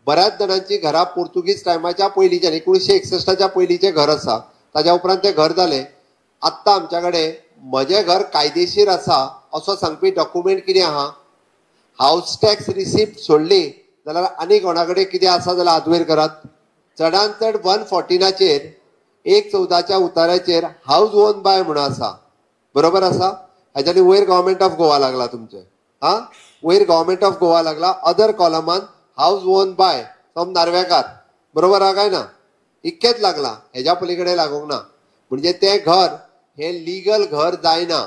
बऱ्याच जणांची घरा पोर्तुगीज टायमाच्या पयलींच्यान 1961च्या पयलींचे घर आसा. ताज्या उपरांत ते घर जाले. आत्ता आमच्याकडे म्हजें घर कायदेशीर आसा असो सांगपी डॉक्युमेंट कितें आहा? हाऊस टॅक्स रिसिप्ट सोडली जाल्यार आनी कोणाकडे कितें आसा जाल्यार आदवयर करात. चडांत चड 114चेर 1/14च्या उतार्याचेर हाऊस ओन बाय म्हणून आसा. बरोबर आसा? हाच्यानी वयर गव्हर्मेंट ऑफ गोवा लागला तुमचे. वयर गव्हर्मेंट ऑफ गोवा लागला. अदर कॉलमान house own by from Narvekar. बरोबर आहा काय ना? इतकेच लागला, हेज्या पलीकडे लागूंक ना. म्हणजे ते घर हे लिगल घर जायना.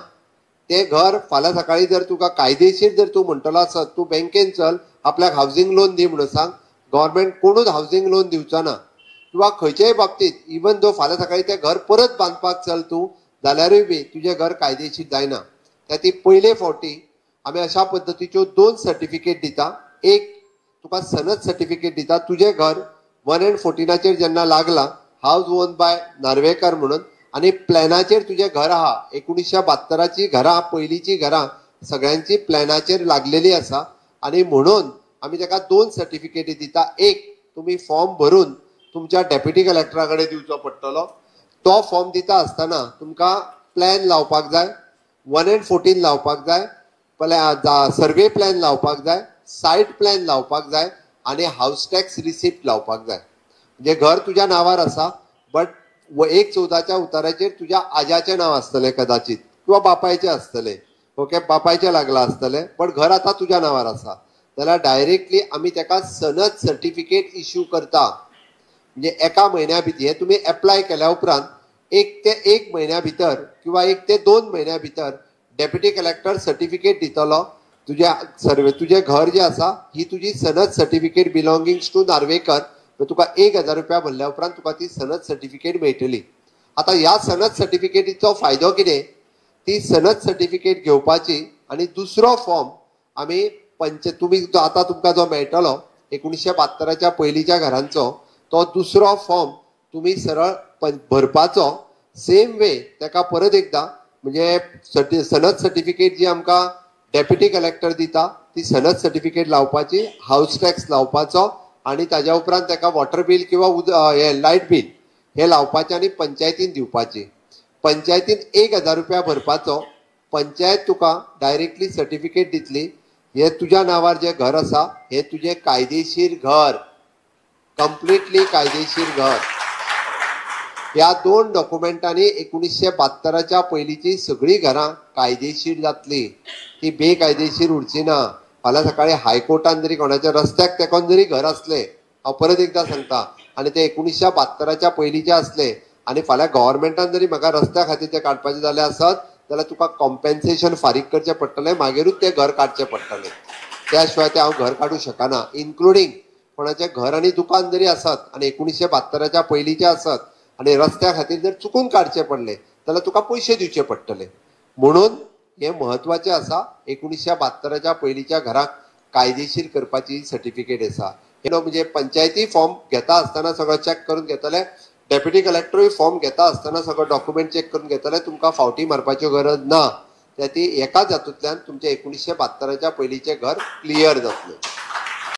ते घर फाल्यां सकाळी जर तुका कायदेशीर जर तूं म्हणटलो आसत, तूं बँकेन चल आपल्याक हावजींग लोन दी म्हणून सांग, गव्हर्मेंट कोणूच हावजींग लोन दिवचो ना. किंवा खंयच्याय बाबतीत इवन दो फाल्यां सकाळी ते घर परत बांदपाक चल तूं जाल्यारूय बी तुजें घर कायदेशीर जायना. ती पयले फावटी आमी अशा पद्दतीच्यो 2 सर्टिफिकेट दिता. एक तुका सनद सर्टिफिकेट दिता तुजें घर 114चेर जेन्ना लागला हाऊस ओन बाय नार्वेकर म्हणून, आनी प्लॅनाचेर तुजें घर आहा 1972ची घरां पयलींची घरां सगळ्यांची प्लॅनाचेर लागलेली आसा. आनी म्हणून आमी ताका 2 सर्टिफिकेटी दिता. एक तुमी फॉर्म भरून तुमच्या डेप्युटी कलेक्टरा कडेन दिवचो पडटलो. तो फॉर्म दिता आसतना तुमकां प्लॅन लावपाक जाय, 114 लावपाक जाय, सर्वे प्लॅन लावपाक जाय, सायट प्लॅन लावपाक जाय आनी हाऊस टॅक्स रिसिप्ट लावपाक जाय. म्हणजे घर तुज्या नांवार आसा बट 1/14च्या उताराचेर तुज्या आज्याचें नांव आसतलें कदाचित किंवा बापायचें आसतलें. ओके, बापायचें लागलां आसतलें बट घर आतां तुज्या नांवार आसा जाल्यार डायरेक्टली आमी ताका सनद सर्टिफिकेट इश्यू करता. म्हणजे एका म्हयन्या भितर हे तुमी एप्लाय केल्या उपरांत 1 ते 1 म्हयन्या भितर किंवा 1 ते 2 म्हयन्या भितर डेप्युटी कलेक्टर सर्टिफिकेट दितलो. तुजें घर जें आसा ही तुजी सनद सर्टिफिकेट बिलॉंगिंग्स टू नार्वेकर. तुका 1000 रुपया भरल्या उपरांत तुका ती सनद सर्टिफिकेट मेळटली. आता ह्या सनद सर्टिफिकेटीचो फायदो कितें? ती सनद सर्टिफिकेट घेवपाची आनी दुसरो फॉर्म आमी तुमी आतां तुमकां जो मेळटलो 1972च्या पयलींच्या घरांचो तो दुसरो फॉर्म तुमी सरळ भरपाचो. सेम वे ताका परत एकदा म्हणजे सनद सर्टिफिकेट जी आमकां डेप्युटी कलेक्टर दिता ती सनद सर्टिफिकेट लावपाची, हाऊस टॅक्स लावपाचो आनी ताज्या उपरांत ताका वॉटर बील किंवा हे लायट बील हे लावपाचें आनी पंचायतीन दिवपाची. पंचायतीन 1000 रुपया भरपाचो. पंचायत तुका डायरेक्टली सर्टिफिकेट दितली हे तुज्या नांवार जें घर आसा हे तुजें कायदेशीर घर, कंप्लिटली कायदेशीर घर. ह्या 2 डॉक्युमेंटांनी 1972च्या पयलींची सगळीं घरां कायदेशीर जातली. ती बेकायदेशीर उरची ना. फाल्यां सकाळी हायकोर्टान जरी कोणाच्या रस्त्याक तेकोन जरी घर आसलें, हांव परत एकदां सांगता, आनी ते 1972च्या पयलींचे आसले आनी फाल्यां गव्हर्मेंटान जरी म्हाका रस्त्या खातीर ते काडपाचे जाले आसत जाल्यार तुका कॉम्पेन्सेशन फारीक करचें पडटलें, मागीरूच तें घर काडचें पडटलें. त्या शिवाय तें हांव घर काडूं शकना. इन्क्लुडींग कोणाचें घर आनी दुकान जरी आसत आनी 1972च्या पयलींचे आसत आनी रस्त्या खातीर जर चुकून काडचें पडलें जाल्यार तुका पयशे दिवचे पडटले. म्हणून हें म्हत्वाचें आसा. 1972च्या पयलींच्या घराक कायदेशीर करपाची सर्टिफिकेट आसा. हे म्हणजे पंचायती फॉर्म घेता आसतना सगळो चॅक करून घेतले, डेप्युटी कलेक्टरूय फॉर्म घेता आसतना सगळो डॉक्युमेंट चॅक करून घेतले. तुमकां फावटी मारपाची गरज ना. ती एकाच हातूंतल्यान तुमचें 1972च्या पयलींचें घर क्लियर जातलें.